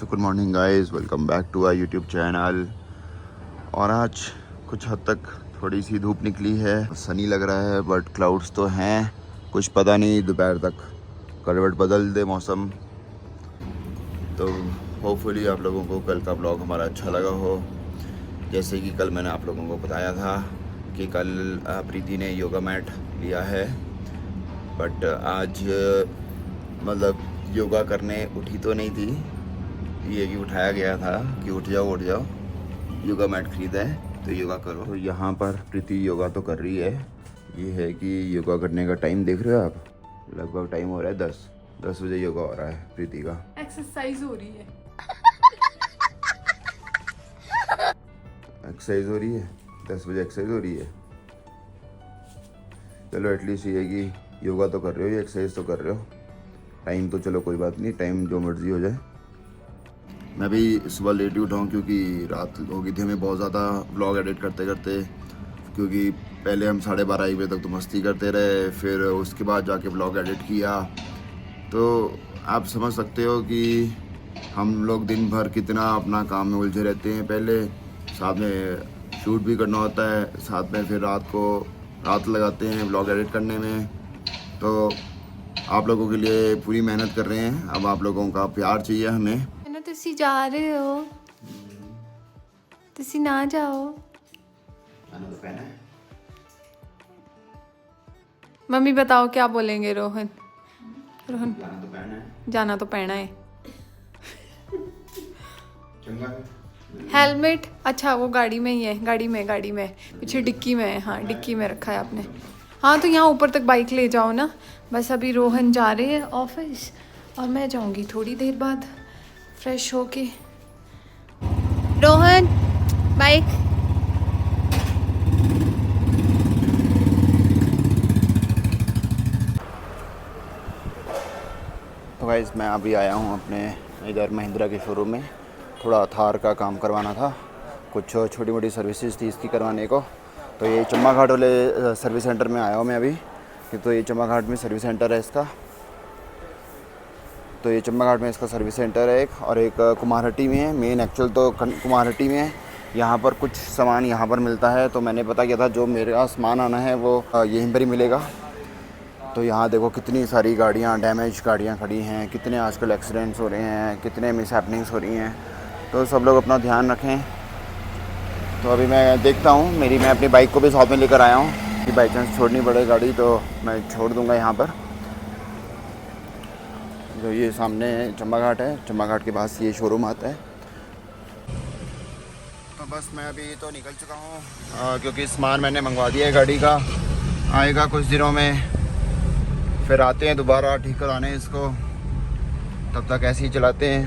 So good morning guys, welcome back to our YouTube channel. और आज कुछ हद तक थोड़ी सी धूप निकली है, सनी लग रहा है बट क्लाउड्स तो हैं, कुछ पता नहीं दोपहर तक करवट बदल दे मौसम। तो होपफुली आप लोगों को कल का ब्लॉग हमारा अच्छा लगा हो। जैसे कि कल मैंने आप लोगों को बताया था कि कल प्रीति ने योगा मैट लिया है, बट आज मतलब योगा करने उठी तो नहीं थी, ये कि उठाया गया था कि उठ जाओ योगा मैट खरीदा है तो योगा करो। तो यहाँ पर प्रीति योगा तो कर रही है। ये है कि योगा करने का टाइम देख रहे हो आप, लगभग टाइम हो रहा है 10 बजे योगा हो रहा है प्रीति का। एक्सरसाइज हो रही है। एक्सरसाइज हो रही है, 10 बजे एक्सरसाइज हो रही है। चलो एटलीस्ट ये है कि योगा तो कर रहे हो, ये एक्सरसाइज तो कर रहे हो। टाइम तो चलो कोई बात नहीं, टाइम जो मर्जी हो जाए। मैं भी सुबह लेट ही उठा हूँ क्योंकि रात हो गई थी हमें बहुत ज़्यादा ब्लॉग एडिट करते करते, क्योंकि पहले हम 12:30 बजे तक तो मस्ती करते रहे, फिर उसके बाद जाके ब्लॉग एडिट किया। तो आप समझ सकते हो कि हम लोग दिन भर कितना अपना काम में उलझे रहते हैं। पहले साथ में शूट भी करना होता है, साथ में फिर रात लगाते हैं ब्लॉग एडिट करने में। तो आप लोगों के लिए पूरी मेहनत कर रहे हैं, अब आप लोगों का प्यार चाहिए हमें। तुसी जा रहे हो, तुसी ना जाओ। जाना तो पहना है। मम्मी बताओ क्या बोलेंगे रोहन? जाना तो पहना है। जाना तो पहना है। चंगा है। हेलमेट अच्छा वो गाड़ी में ही है, गाड़ी में पीछे डिक्की में है। हाँ डिक्की में रखा है आपने। हाँ तो यहाँ ऊपर तक बाइक ले जाओ ना। बस अभी रोहन जा रहे हैं ऑफिस और मैं जाऊँगी थोड़ी देर बाद फ्रेश होके। रोहन बाइक। तो गाइस मैं अभी आया हूँ अपने इधर महिंद्रा के शोरूम में, थोड़ा थार का काम करवाना था, कुछ छोटी मोटी सर्विसेज थी इसकी करवाने को। तो ये चम्मा घाट वाले सर्विस सेंटर में आया हूँ मैं अभी, कि तो ये चम्मा घाट में सर्विस सेंटर है इसका। तो ये चम्मा घाट में इसका सर्विस सेंटर है एक, और एक कुमारहट्टी में है। मेन एक्चुअल तो कुमारहट्टी में है। यहाँ पर कुछ सामान यहाँ पर मिलता है, तो मैंने पता किया था जो मेरा सामान आना है वो यहीं पर ही मिलेगा। तो यहाँ देखो कितनी सारी गाड़ियाँ, डैमेज गाड़ियाँ खड़ी हैं, कितने आजकल एक्सीडेंट्स हो रहे हैं, कितने मिस हैपनिंग्स हो रही हैं। तो सब लोग अपना ध्यान रखें। तो अभी मैं देखता हूँ, मैं अपनी बाइक को भी साथ में लेकर आया हूँ कि बाई चांस छोड़नी पड़े गाड़ी तो मैं छोड़ दूँगा यहाँ पर। जो ये सामने चम्मा घाट है, चम्मा घाट के पास ये शोरूम आता है। तो बस मैं अभी तो निकल चुका हूँ क्योंकि सामान मैंने मंगवा दिया है गाड़ी का, आएगा कुछ दिनों में, फिर आते हैं दोबारा ठीक कराने इसको, तब तक ऐसे ही चलाते हैं।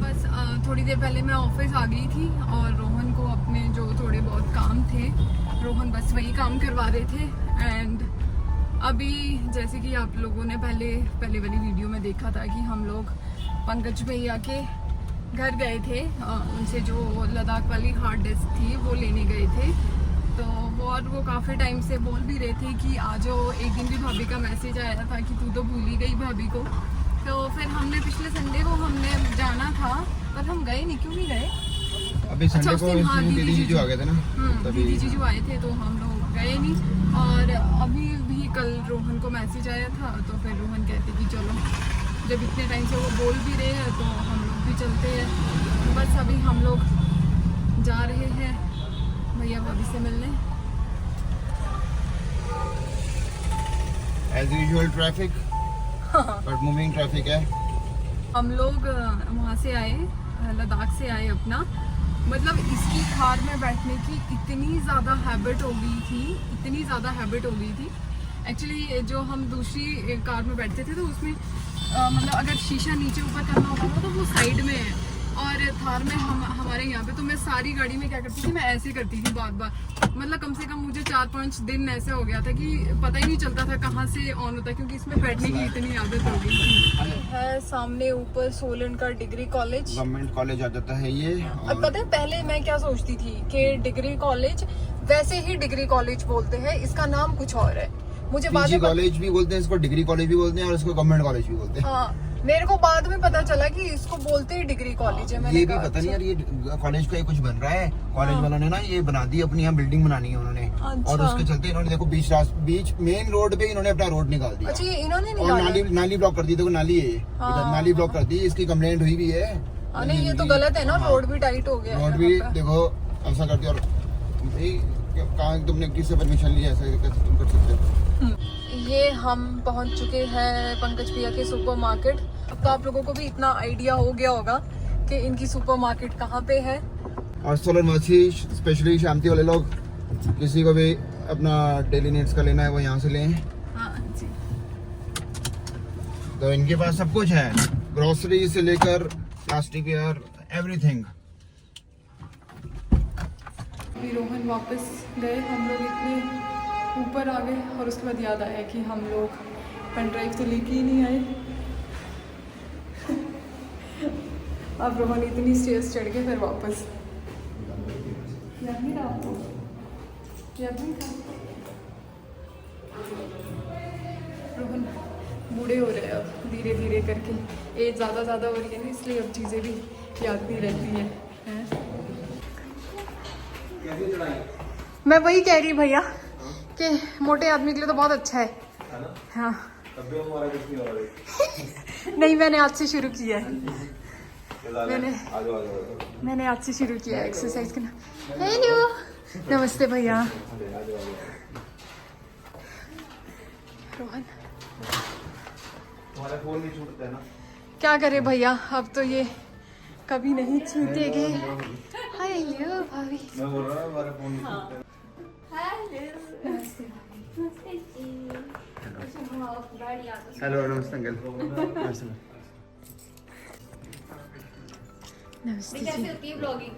बस थोड़ी देर पहले मैं ऑफिस आ गई थी और रोहन को अपने जो थोड़े बहुत काम थे, रोहन बस वही काम करवा रहे थे। एंड अभी जैसे कि आप लोगों ने पहले वाली वीडियो में देखा था कि हम लोग पंकज भैया के घर गए थे, उनसे जो लद्दाख वाली हार्ड डिस्क थी वो लेने गए थे। तो वो काफ़ी टाइम से बोल भी रहे थे कि आ जाओ। एक दिन भी भाभी का मैसेज आया था कि तू तो भूल ही गई भाभी को। तो फिर हमने पिछले संडे को हमने जाना था पर हम गए नहीं। क्यों नहीं गए? अभी संडे को हाँ दीदी जीजू आ गए थे ना, दीदी जीजू आए थे तो हम लोग गए नहीं। और अभी भी कल रोहन को मैसेज आया था तो फिर रोहन कहते कि चलो, जब इतने टाइम से वो बोल भी रहे हैं तो हम लोग भी चलते हैं। बस अभी हम लोग जा रहे हैं भैया भाभी से मिलने। As usual traffic, but moving traffic है। हम लोग वहाँ से आए, लद्दाख से आए अपना, मतलब इसकी कार में बैठने की इतनी ज़्यादा हैबिट हो गई थी एक्चुअली। जो हम दूसरी कार में बैठते थे तो उसमें मतलब अगर शीशा नीचे ऊपर करना होता था तो वो साइड में है, और थार में हमारे यहाँ पे तो मैं सारी गाड़ी में क्या करती थी, मैं ऐसे करती थी बार, मतलब कम से कम मुझे 4-5 दिन ऐसे हो गया था कि पता ही नहीं चलता था कहाँ से ऑन होता, क्योंकि इसमें बैठने की इतनी आदत हो गई थी। है सामने ऊपर सोलन का डिग्री कॉलेज, गवर्नमेंट कॉलेज आ जाता है ये। अब पता है पहले मैं क्या सोचती थी कि डिग्री कॉलेज वैसे ही डिग्री कॉलेज बोलते हैं, इसका नाम कुछ और है। मुझे पीजी कॉलेज भी बोलते हैं इसको, डिग्री कॉलेज भी बोलते हैं और इसको गवर्नमेंट कॉलेज भी बोलते हैं। हाँ मेरे को बाद में पता चला कि इसको बोलते ही डिग्री कॉलेज है। मैंने ये भी कहा, पता नहीं यार, ये कॉलेज का ही कुछ बन रहा है। कॉलेज वालों ने ना ये बना दी, अपनी यहाँ बिल्डिंग बनानी है उन्होंने। अच्छा। और उसके चलते इन्होंने देखो बीच मेन रोड पे इन्होंने अपना रोड निकाल दिया। अच्छा, ये इन्होंने और निकाला। नाली ब्लॉक कर दी। देखो नाली है, इधर नाली ब्लॉक कर दी। इसकी कंप्लेंट हुई भी है। नहीं, ये तो गलत है ना, रोड भी टाइट हो गया है रोड भी यहाँ पे। देखो ऐसा करती। और भाई कहाँ तुमने किससे परमिशन ली, ऐसा कैसे तुम कर सकते हो? ये हम पहुंच चुके हैं पंकज भैया के सुपरमार्केट। अब तो आप लोगों को भी इतना आइडिया हो गया होगा कि इनकी सुपरमार्केट कहाँ पे है। और सोलनवासी स्पेशली शांति वाले लोग, किसी को भी अपना डेली नीड्स का लेना है वो यहाँ से लें। हाँ जी। तो इनके पास सब कुछ है, ग्रोसरी से लेकर प्लास्टिक वेयर एवरीथिंग। अभी रोहन वापस गए, हम लोग इतने ऊपर आ गए और उसके बाद याद आया कि हम लोग पेन ड्राइव तो लेके ही नहीं आए। अब रोहन इतनी स्टेयर्स चढ़ के फिर वापस। याद नहीं रहा आपको? याद नहीं था? रोहन बूढ़े हो रहे हैं अब धीरे धीरे करके, एज ज़्यादा हो रही है ना, इसलिए अब चीज़ें भी याद नहीं रहती हैं। मैं वही कह रही भैया कि मोटे आदमी के लिए तो बहुत अच्छा है ना? हाँ। तब भी हमारा कुछ नहीं हो रहा। नहीं, मैंने आज से शुरू किया है। मैंने आज से शुरू किया है एक्सरसाइज करना। हेलो, नमस्ते भैया। रोहन तुम्हारा फोन नहीं छूटता है ना? क्या करे भैया, अब तो ये कभी नहीं छूटेंगे। हेलो भाभी। मैं बोल रहा हूँ हमारा फोन नहीं छूटता है। हेलो, नमस्ते अंकल। नमस्ते कैसे होती है ब्लॉगिंग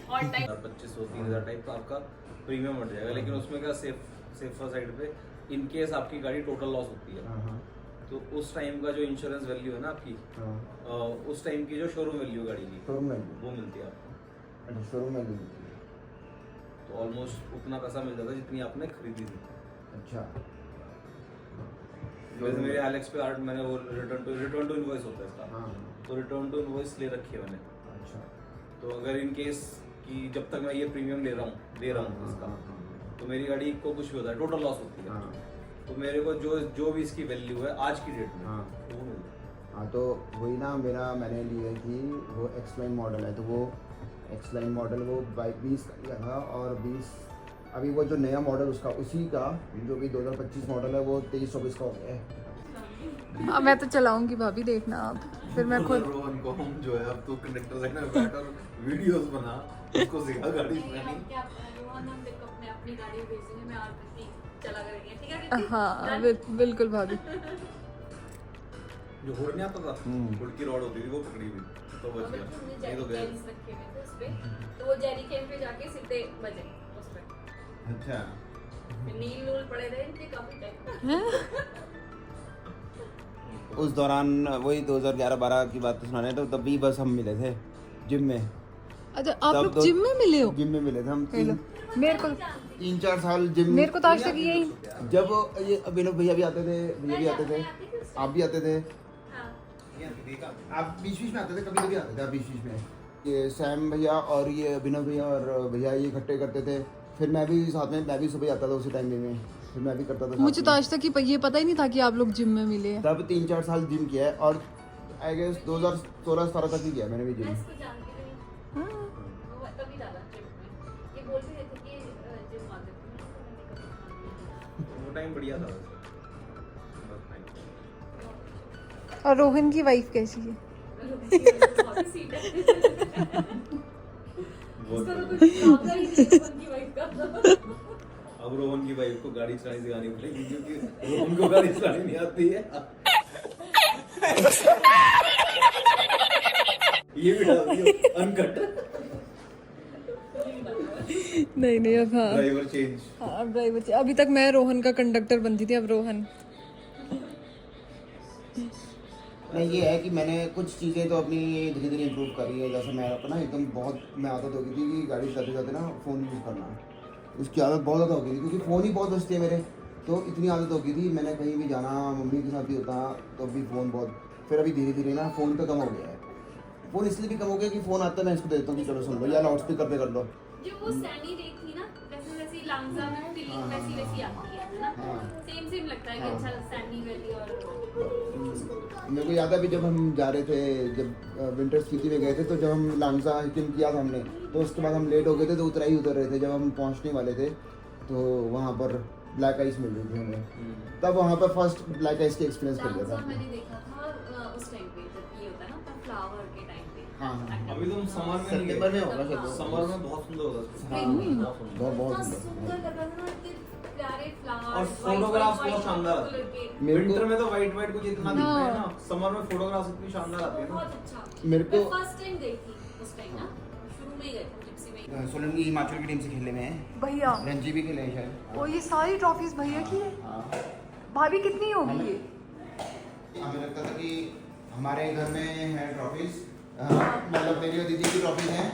ऑन टाइम? 2500-3000 टाइप का आपका प्रीमियम बढ़ जाएगा, लेकिन उसमें क्या सेफर साइड पे इन केस आपकी गाड़ी टोटल लॉस होती है तो उस टाइम का जो इंश्योरेंस वैल्यू है ना आपकी, उस टाइम की जो शोरूम वैल्यू गाड़ी की वो मिलती है आपको। अच्छा, शोरूम में तो ऑलमोस्ट उतना पैसा मिल जाता है जितनी आपने खरीदी थी। अच्छा, वैसे मेरे एलेक्स पे आर्ट मैंने वो रिटर्न टू इनवॉइस होता है इसका, तो रिटर्न टू इनवॉइस ले रखी है मैंने। अच्छा, तो अगर इन केस कि जब तक मैं ये प्रीमियम दे रहा हूँ इसका, तो मेरी गाड़ी को कुछ भी होता है टोटल लॉस होती है, तो मेरे को जो भी इसकी वैल्यू है आज की डेट में वो मिल जाए। हाँ, तो वही ना, मैंने ली थी वो एक्सलाइन मॉडल है, तो वो एक्सलाइन मॉडल वो 20 का लिया था। और 20 अभी वो जो नया मॉडल उसका उसी का जो भी 2025 मॉडल है वो 23-24 का हो गया है। अब मैं तो चलाऊंगी भाभी, देखना आप। फिर मैं खुद रोहन को हम जो है अब तो कंडक्टर साइड में बैठ और वीडियोस बना, उसको सिखा गाड़ी चलानी। रोहन हम पिकअप में अपनी गाड़ी भेजेंगे, मैं आरती चला करेंगे, ठीक है? हाँ बिल्कुल भाभी। जो होड़ नहीं आता था, होड़ की रॉड होती थी वो पकड़ी हुई तो बच गया, नहीं तो गया। जेरीस रखे हुए थे उस पे, तो वो जेरी कैन पे जाके सीधे बजे उस पे। अच्छा, नील नूल पड़े रहे इनके काफी टाइम। उस दौरान वही 2011-12 की बात तो सुना रहे, तो तब भी बस हम मिले थे जिम में। अच्छा, आप लोग जिम में मिले हो? जिम में मिले थे हम। मेरे को 3-4 साल जिम। मेरे को तो आज तक यही, जब ये अभिनव भैया भी आते थे, भैया भी आते थे, आप भी आते थे, आप बीच में आते थे, कभी कभी आते थे आप बीच में। ये सैम भैया और ये अभिनव भैया और भैया ये इकट्ठे करते थे। फिर मैं भी साथ में, मैं भी सुबह आता था उसी टाइम में, फिर मैं भी करता था। मुझे तो आज तक ये पता ही नहीं था कि आप लोग जिम में मिले हैं। तब 3-4 साल जिम किया है और आई गेस 2016-17 तक ही किया मैंने भी जिम। इसको जानती नहीं, वो तभी डाला जिम में। ये बोल भी रहे थे कि जिम आ जाते हैं, वो टाइम बढ़िया था वैसे। और रोहन की वाइफ कैसी है? बहुत सीट है। इसका तो कुछ काम ही नहीं है उनकी वाइफ का। अब रोहन की वाइफ को गाड़ी चलानी सिखानी पड़ेगी क्योंकि रोहन को गाड़ी चलानी नहीं आती है। ये भी डाल दियो अनकट। नहीं अब हाँ, ड्राइवर चेंज। हाँ अब ड्राइवर। अभी तक मैं रोहन का कंडक्टर बनती थी, अब रोहन। नहीं, ये है कि मैंने कुछ चीज़ें तो अपनी धीरे धीरे इम्प्रूव करी है। जैसे मैं अपना एकदम बहुत मैं आदत हो गई थी कि गाड़ी चलाते जाते ना फ़ोन यूज़ करना, उसकी आदत बहुत ज़्यादा हो गई थी क्योंकि फ़ोन ही बहुत बचते है मेरे। तो इतनी आदत हो गई थी, मैंने कहीं भी जाना, मम्मी के साथ भी होता तो भी फ़ोन बहुत फिर अभी धीरे धीरे ना फ़ोन पे कम हो गया है। फ़ोन इसलिए भी कम हो गया कि फ़ोन आता है मैं इसको दे देता हूँ कि चलो सुन लो या लाउड स्पीकर पे कर लो। जो वो सैनी रेक थी ना, वैसे वैसी लांगजा में फीलिंग वैसी वैसी आती है ना। सेम सेम लगता है कि अच्छा सैनी वैली। और मेरे को याद है अभी जब हम जा रहे थे, जब विंटर स्पीति में गए थे, तो जब हम लांगजा हाइकिंग किया था हमने, तो उसके बाद हम लेट हो गए थे तो उतर रहे थे। जब हम पहुंचने वाले थे तो वहाँ पर ब्लैक आइस मिल रही थी हमें, तब वहाँ पर फर्स्ट ब्लैक आइस की एक्सपीरियंस कर लिया लांगजा था। मैंने देखा था उस टाइम पे जब ये होता है ना फ्लावर के टाइम पे। हाँ अभी तुम समर में नहीं सितंबर में गए। होगा शायद। समर में बहुत सुंदर होगा। बहुत इतना सुंदर। सुंदर लग रहा था ना, इतने प्यारे फ्लावर्स और फोटोग्राफ्स बहुत शानदार आते हैं। विंटर में तो वाइट वाइट कुछ इतना दिखता है ना, समर में फोटोग्राफ्स इतनी शानदार आती है ना। बहुत अच्छा। मेरे को- फर्स्ट टाइम गई थी उस टाइम ना, शुरू में ही गए थे जिप्सी में। सोलन की हिमाचल की टीम से खेलने में है, भैया रणजी भी खेले हैं शायद। और ये सारी ट्रॉफीज भैया की है। हाँ। भाभी कितनी होगी ये? हमें लगता था कि हमारे घर में है ट्रॉफीज, मतलब मेरी और दीदी की ट्रॉफीज हैं,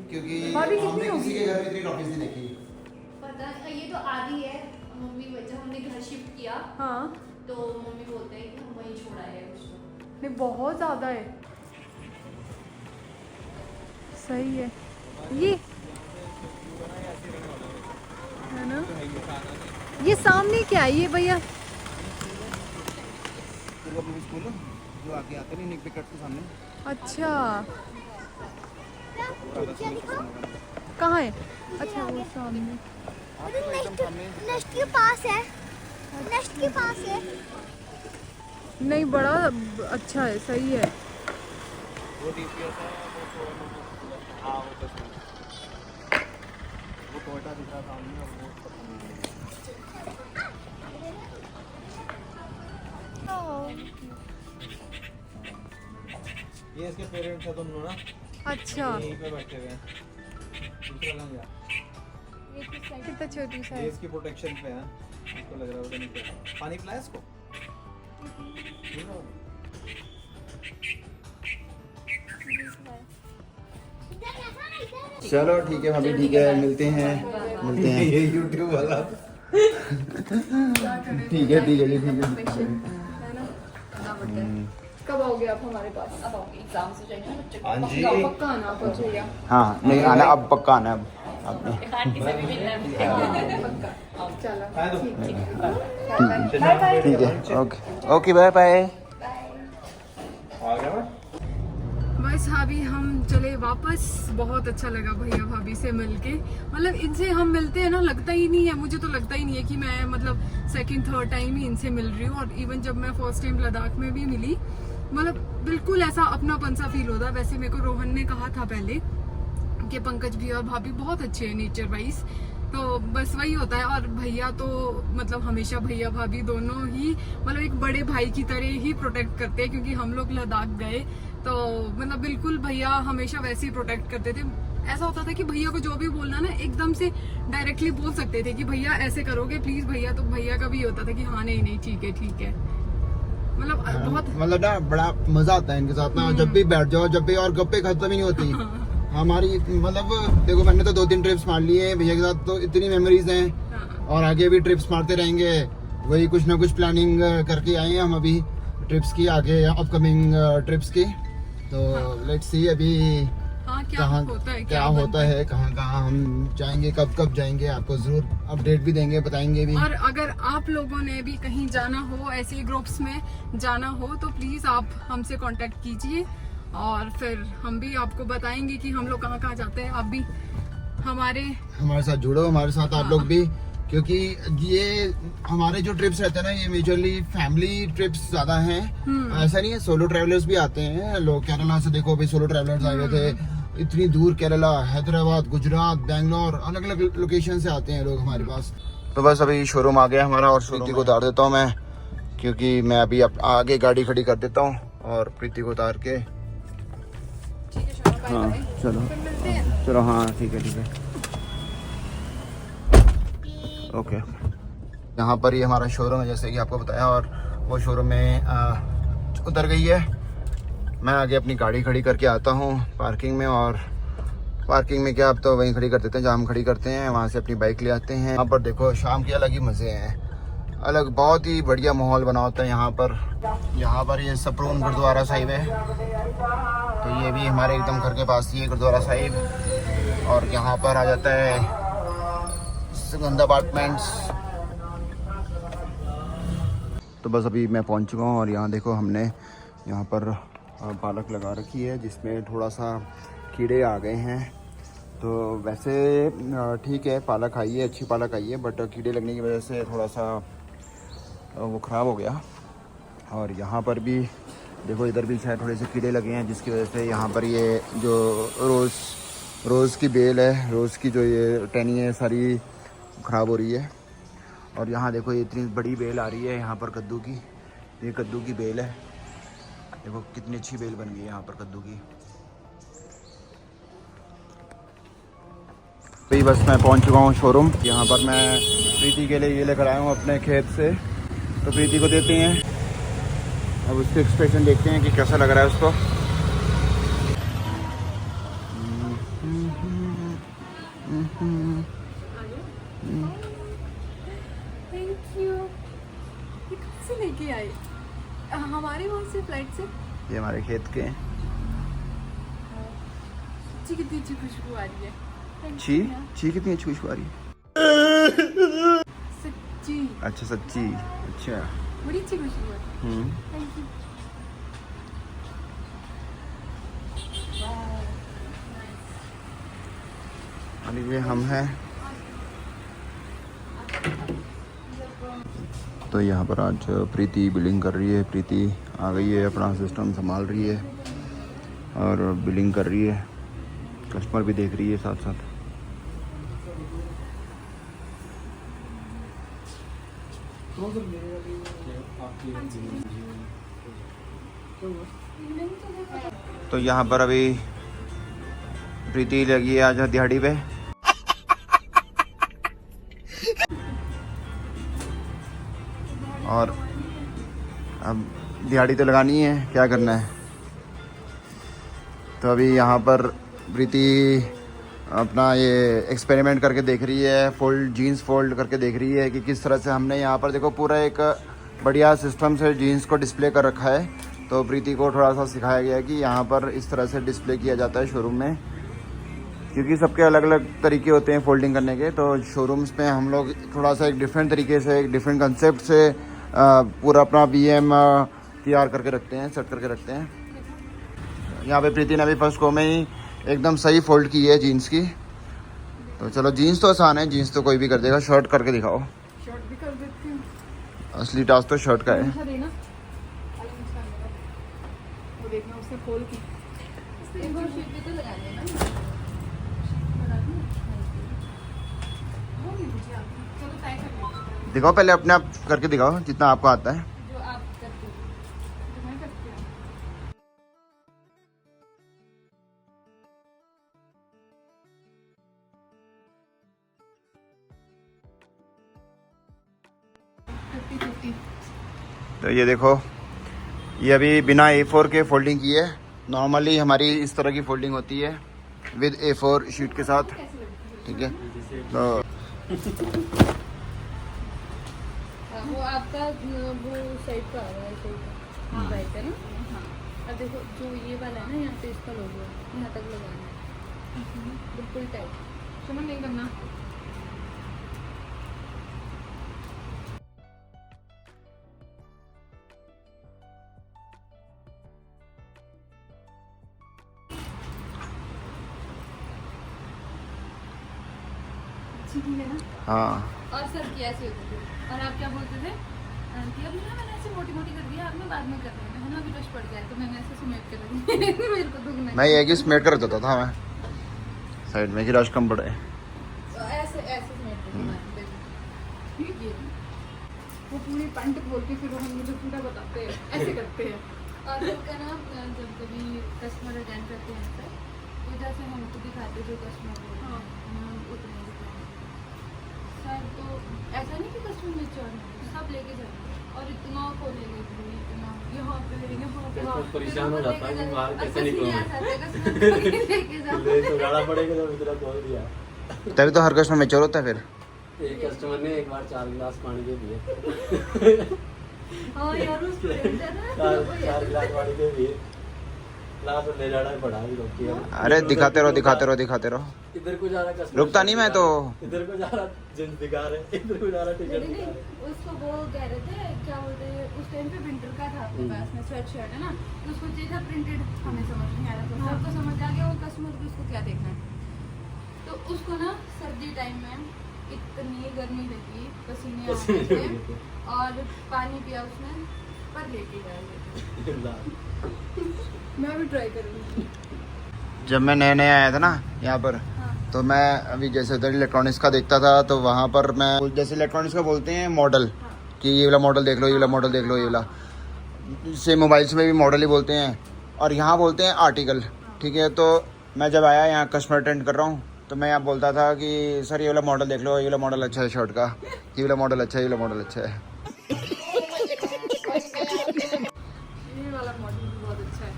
क्योंकि भाभी कितनी हमने होगी? किसी के घर में इतनी ट्रॉफीज नहीं देखी। पता ये तो आधी है। मम्मी जब हमने घर शिफ्ट किया हाँ तो मम्मी बोलते हैं कि हम वहीं छोड़ आए हैं कुछ तो। नहीं, बहुत ज़्यादा है। सही है ये, है ना? ये सामने क्या है ये भैया? स्कूल जो आगे आते नहीं निक विकेट के सामने। अच्छा कहाँ है? अच्छा वो सामने। नेक्स्ट के पास है, नेक्स्ट के पास है। नहीं बड़ा अच्छा है, सही है। ये इसके पेरेंट्स है दोनों ना, अच्छा यहीं पे बैठे हुए हैं। दूसरा कहाँ गया? कितना छोटी सा ये है। इसकी प्रोटेक्शन पे है। इसको लग रहा है पता नहीं क्या। पानी पिलाया इसको? चलो ठीक है भाभी, ठीक है, मिलते हैं ये YouTube वाला। ठीक है जी, ठीक है। कब आओगे आप हमारे पास? अब आओगे एग्जाम से जाएंगे ना बच्चे को। हाँ जी। पक्का आना आप भैया। हाँ नहीं आना, अब पक्का आना अब आपने। आंटी से भी मिलना है। चलो खाए दो। ठीक है, ओके ओके, बाय बाय। आ गया ना? बस अभी हम चले वापस। बहुत अच्छा लगा भैया भाभी से मिलके। मतलब इनसे हम मिलते हैं ना, लगता ही नहीं है, मुझे तो लगता ही नहीं है कि मैं मतलब सेकंड थर्ड टाइम ही इनसे मिल रही हूँ। और इवन जब मैं फर्स्ट टाइम लद्दाख में भी मिली, मतलब बिल्कुल ऐसा अपनापन सा फील होता है। वैसे मेरे को रोहन ने कहा था पहले कि पंकज भी और भाभी बहुत अच्छे हैं नेचर वाइज, तो बस वही होता है। और भैया तो मतलब हमेशा भैया भाभी दोनों ही मतलब एक बड़े भाई की तरह ही प्रोटेक्ट करते हैं, क्योंकि हम लोग लद्दाख गए तो मतलब बिल्कुल भैया हमेशा वैसे ही प्रोटेक्ट करते थे। ऐसा होता था कि भैया को जो भी बोलना ना एकदम से डायरेक्टली बोल सकते थे कि भैया ऐसे करोगे प्लीज भैया, तो भैया का भी होता था कि हाँ नहीं नहीं ठीक है। मतलब बहुत मतलब ना बड़ा मजा आता है इनके साथ ना, जब भी बैठ जाओ, जब भी, और गप्पे खत्म ही नहीं होती हमारी। मतलब देखो मैंने तो 2-3 ट्रिप्स मार लिए हैं भैया के साथ, तो इतनी मेमोरीज हैं और आगे भी ट्रिप्स मारते रहेंगे। वही कुछ ना कुछ प्लानिंग करके आए हैं हम अभी ट्रिप्स की, आगे अपकमिंग ट्रिप्स की। तो लेट्स सी अभी हाँ क्या कहाँ होता है, क्या होता है, कहाँ कहाँ हम जाएंगे, कब जाएंगे, आपको जरूर अपडेट भी देंगे, बताएंगे भी। और अगर आप लोगों ने भी कहीं जाना हो, ऐसे ग्रुप्स में जाना हो, तो प्लीज आप हमसे कांटेक्ट कीजिए और फिर हम भी आपको बताएंगे कि हम लोग कहाँ कहाँ जाते हैं। आप भी हमारे साथ जुड़ो, हमारे साथ आप लोग भी, क्योंकि ये हमारे जो ट्रिप्स रहते हैं ना, ये मेजरली फैमिली ट्रिप्स ज्यादा हैं। ऐसा नहीं है, सोलो ट्रैवलर्स भी आते हैं लोग। केरला से देखो अभी सोलो ट्रैवलर्स आए हुए थे, इतनी दूर, केरला, हैदराबाद, गुजरात, बैंगलोर, अलग अलग लोकेशन से आते हैं लोग हमारे पास। तो बस अभी शोरूम आ गया हमारा और प्रीति को उतार देता हूँ मैं, क्योंकि मैं अभी आगे गाड़ी खड़ी कर देता हूँ और प्रीति को उतार के। हाँ चलो चलो, हाँ ठीक है ओके। यहाँ पर ही हमारा शोरूम है जैसे कि आपको बताया, और वो शोरूम में उतर गई है। मैं आगे अपनी गाड़ी खड़ी करके आता हूँ पार्किंग में, और पार्किंग में क्या, अब तो वहीं खड़ी कर देते हैं जहाँ हम खड़ी करते हैं, वहाँ से अपनी बाइक ले आते हैं। यहाँ पर देखो शाम के अलग ही मज़े हैं। अलग बहुत ही बढ़िया माहौल बना होता है यहाँ पर। यहाँ पर ये सपरून गुरुद्वारा साहिब है, तो ये भी हमारे एकदम घर के पास ही है गुरुद्वारा साहिब। और यहाँ पर आ जाता है सुगंध अपार्टमेंट्स। तो बस अभी मैं पहुँच चुका हूँ और यहाँ देखो हमने यहाँ पर पालक लगा रखी है जिसमें थोड़ा सा कीड़े आ गए हैं। तो वैसे ठीक है, पालक आई है, अच्छी पालक आई है, बट कीड़े लगने की वजह से थोड़ा सा वो ख़राब हो गया। और यहाँ पर भी देखो, इधर भी शायद थोड़े से कीड़े लगे हैं जिसकी वजह से यहाँ पर ये जो रोज़ की बेल है, रोज़ की जो ये टहनी है सारी ख़राब हो रही है। और यहाँ देखो ये इतनी बड़ी बेल आ रही है यहाँ पर कद्दू की, ये कद्दू की बेल है। देखो कितनी अच्छी बेल बन गई है यहाँ पर कद्दू की। अभी बस मैं पहुँच चुका हूँ शोरूम। यहाँ पर मैं प्रीति के लिए ये लेकर आया हूँ अपने खेत से, तो प्रीति को देते हैं। अब उसके एक्सप्रेशन देखते हैं कि कैसा लग रहा है उसको। Thank you. ये कहाँ से लेके आए? हमारे वहाँ से फ्लाइट से? ये हमारे खेत के हैं। जी कितनी अच्छी खुशबू आ रही है। छी कितनी अच्छी खुशबू आ रही है। सच्ची? अच्छा सच्ची, अच्छा बड़ी अच्छी खुशबू है। Thank you. और ये हम हैं। तो यहाँ पर आज प्रीति बिलिंग कर रही है। प्रीति आ गई है, अपना सिस्टम संभाल रही है और बिलिंग कर रही है, कस्टमर भी देख रही है साथ साथ। तो यहाँ पर अभी प्रीति लगी है आज दिहाड़ी पे। और अब दिहाड़ी तो लगानी है, क्या करना है। तो अभी यहाँ पर प्रीति अपना ये एक्सपेरिमेंट करके देख रही है, जीन्स फोल्ड करके देख रही है कि किस तरह से हमने यहाँ पर देखो पूरा एक बढ़िया सिस्टम से जीन्स को डिस्प्ले कर रखा है। तो प्रीति को थोड़ा सा सिखाया गया कि यहाँ पर इस तरह से डिस्प्ले किया जाता है शोरूम में, क्योंकि सबके अलग अलग तरीके होते हैं फोल्डिंग करने के। तो शोरूम्स में हम लोग थोड़ा सा एक डिफरेंट तरीके से, एक डिफरेंट कंसेप्ट से पूरा अपना BM तैयार करके रखते हैं, सेट करके रखते हैं। यहाँ पे प्रीति ने अभी फर्स्ट को में ही एकदम सही फोल्ड की है जीन्स की। तो चलो, जीन्स तो आसान है, जीन्स तो कोई भी कर देगा। शर्ट करके दिखाओ। शर्ट भी कर देती हूँ। असली टास्क तो शर्ट का है। देना वो देखना उसने खोल की। एक बार शीट भी तो लगा देना। चलो तय कर। दिखाओ पहले, अपने आप करके दिखाओ जितना आपको आता है। जो आप करते हो। जो मैं करती हूँ। तो ये देखो, ये अभी बिना A4 के फोल्डिंग की है। नॉर्मली हमारी इस तरह की फोल्डिंग होती है विद A4 शीट के साथ, ठीक है। तो वो आपका वो साइड का आ रहा है, साइड का राइट है ना। हाँ, अब देखो जो ये वाला है ना, यहाँ पे इसका लोगो है, यहाँ तक लगाना है बिल्कुल टाइट। सुनो, नहीं करना। ठीक है ना। हाँ, और सर की ऐसे होती थी, और आप क्या बोलते थे कि अभी ना मैंने ऐसे मोटी मोटी कर दिया, आपने बाद में कर दिया है ना, अभी रश पड़ जाए तो मैंने ऐसे समेट कर दी। मेरे को दुख नहीं। मैं ये कि स्मेट कर देता था मैं साइड में कि रश कम पड़े। तो ऐसे ऐसे समेट कर ये वो पूरी पैंट खोल के फिर हम मुझे पूरा बताते हैं, ऐसे करते हैं। और फिर क्या ना, जब कभी कस्टमर अटेंड करते हैं सर, तो जैसे हमको दिखाते जो कस्टमर बोलते हैं, हम उतने दिखाते सर। तो ऐसा नहीं कि कस्टमर में चढ़ सब लेके जाते हैं और इतना खोलेंगे, इतना यहाँ पे परेशान हो जाता है कि बाहर कैसे लेके जाओ तो गाड़ा पड़ेगा जब इतना खोल दिया। तभी तो हर कस्टमर मैच्योर होता है फिर। एक कस्टमर ने एक बार 4 गिलास पानी दे दिए। हाँ यार वो स्टूडेंट है ना। 4 गिलास पानी दे दिए। क्लास में ले जाना पड़ा भी रोक के। अरे दिखाते रहो दिखाते रहो दिखाते रहो। इधर को जा रहा कस्टमर, रुकता नहीं मैं तो। इधर को जा रहा जींस दिखा रहे, इधर को जा रहा टी-शर्ट नहीं दिखा नहीं, रहे। उसको वो कह रहे थे क्या बोलते हैं, उस टाइम पे विंटर का था अपने पास में स्वेट शर्ट है ना, तो उसको चाहिए था प्रिंटेड, हमें समझ नहीं आ रहा था, सबको समझ आ गया वो कस्टमर को उसको क्या देखना है। तो उसको ना सर्दी टाइम में इतनी गर्मी लगी, पसीने आ रहे थे और पानी पिया उसने, पर लेके गया। मैं भी ट्राई करूँगी। जब मैं नया नया आया था ना यहाँ पर, हाँ तो मैं अभी जैसे उधर इलेक्ट्रॉनिक्स का देखता था, तो वहाँ पर मैं जैसे इलेक्ट्रॉनिक्स का बोलते हैं मॉडल, कि ये वाला मॉडल देख लो, ये वाला मॉडल देख लो, ये वाला से मोबाइल्स में भी मॉडल ही बोलते हैं, और यहाँ बोलते हैं आर्टिकल। ठीक है, तो मैं जब आया यहाँ कस्टमर अटेंड कर रहा हूँ, तो मैं यहाँ बोलता था कि सर ये वाला मॉडल देख लो, ये वाला मॉडल अच्छा है शर्ट का, ये वाला मॉडल अच्छा है, ये वाला मॉडल अच्छा है। ये वाला मॉडल भी बहुत अच्छा है।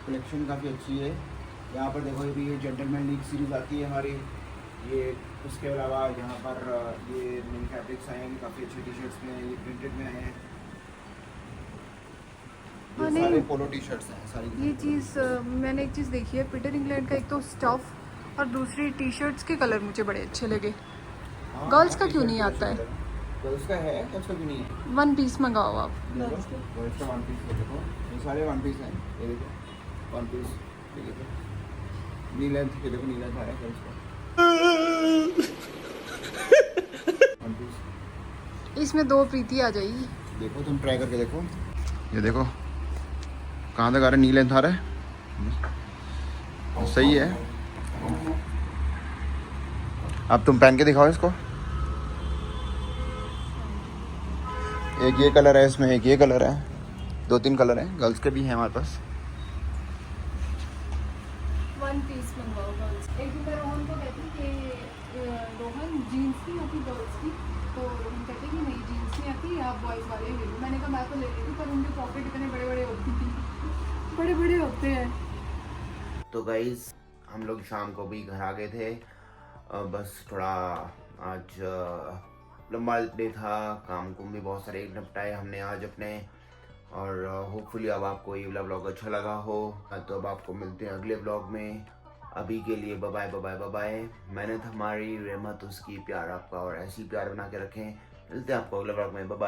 कलेक्शन काफ़ी अच्छी है यहाँ पर। देखो ये जेंटलमैन लीग सीरीज आती है हमारी, ये उसके अलावा यहाँ पर ये नई फैब्रिक्स आए हैं, काफ़ी अच्छे टी शर्ट्स में, ये प्रिंटेड में आए हैं। हाँ, ये नहीं। सारे पोलो टी शर्ट्स हैं सारी। ये चीज़ मैंने एक चीज़ देखी है पीटर इंग्लैंड का, एक तो स्टफ और दूसरी टी शर्ट्स के कलर मुझे बड़े अच्छे लगे। हाँ, गर्ल्स का क्यों नहीं आता है? गर्ल्स का है, गर्ल्स का क्यों नहीं है? वन पीस मंगाओ आप। गर्ल्स का वन पीस देखो, ये सारे वन पीस हैं, ये देखो वन पीस, ये देखो नी लेंथ, ये देखो नी लेंथ आ रहा है गर्ल्स का वन पीस। इसमें 2 प्रीति आ जाएगी। देखो तुम ट्राई करके देखो, ये देखो कहाँ तक आ रहा है, नी लेंथ आ रहा है, सही है। अब तुम पहन के दिखाओ इसको। एक ये कलर है इसमें, एक ये कलर है, 2-3 कलर हैं, गर्ल्स के भी हैं हमारे पास। वन पीस मंगवाओ गर्ल्स। एक दिन मैं रोहन को कहती कि रोहन जीन्स नहीं आती गर्ल्स की, तो रोहन कहते कि नहीं जीन्स नहीं आती, आप बॉयज़ वाले ले लो। मैंने कहा मैं तो ले लेती, पर उनके पॉकेट इतने बड़े बड़े होते हैं, बड़े बड़े होते हैं। तो गाइस हम लोग शाम को भी घर आ गए थे, बस थोड़ा आज लंबा डे था, काम कुम भी बहुत सारे निपटाए हमने आज अपने, और होपफुली अब आपको ये वाला ब्लॉग अच्छा लगा हो। तो अब आपको मिलते हैं अगले ब्लॉग में, अभी के लिए bye bye bye bye bye. मेहनत हमारी, रहमत उसकी, प्यार आपका, और ऐसी प्यार बना के रखें। मिलते हैं आपको अगले ब्लॉग में, बाय बाय।